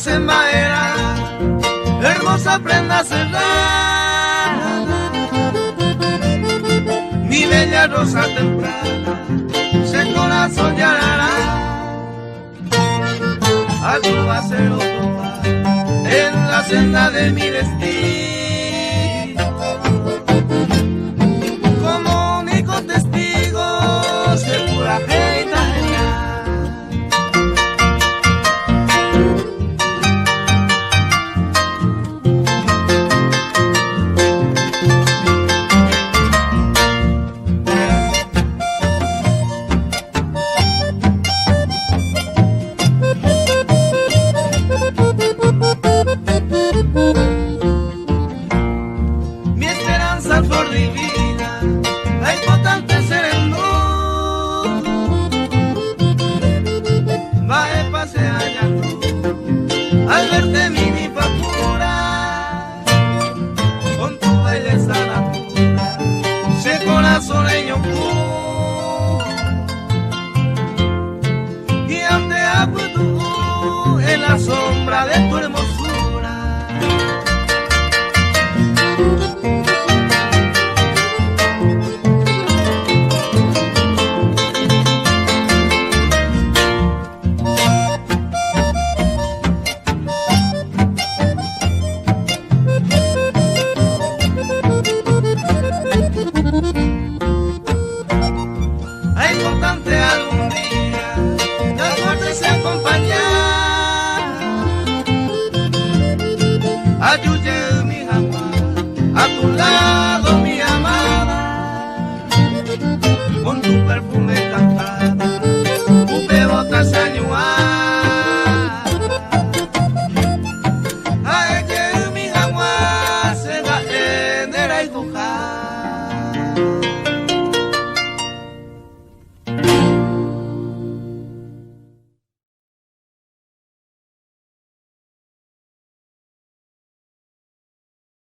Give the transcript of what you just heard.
sembaera, hermosa prenda cerrada, mi bella rosa temprana, se corazón llorará. Algo va a ser otro par en la senda de mi destino, como único testigo de pura geita genial. Mi esperanza flor divina, la importante ser el mundo, va a pasear allá tú, al verte mi nipa pura, con tu belleza natura, se corazoneño puro, y ante apu tú, en la sombra de tu hermosura. Es importante algún día la suerte se acompañar, ayude